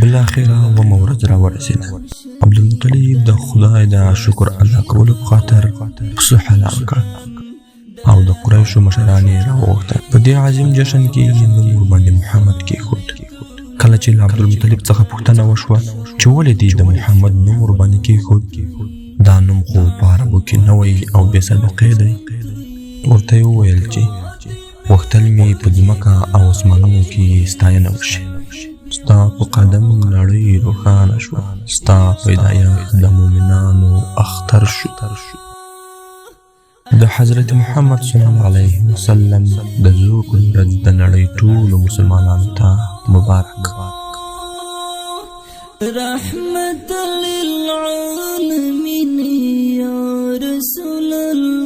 بالاخره ورځ را ورسېده. عبدالمطلب د خدای د شکر ادا کولو په خاطر پسه حلال کړ او د قریشو مشران یې راوغوښتل. په دې عظیم جشن کې نوم ورباندې محمد کېښود. کله چې له عبدالمطلب څخه پوښتنه وشوه چې ولې دې د محمد نوم ورباندې کېښود، دا نوم خو په عربو کې نوی او بې سابقې دی. ورته یې وویل چې غوښتل مې په ځمکه او اسمانونو کې ستاینه وشي. ستا په قدم نړۍ روښانه شوه، ستا پیدایښت د مؤمنانو اختر شو. د حضرت محمد صلی الله علیه وسلم د زوکړ ورځ د نړۍ ټولو مسلمانانو ته مبارک. رحمت للعالمین یا رسول الله.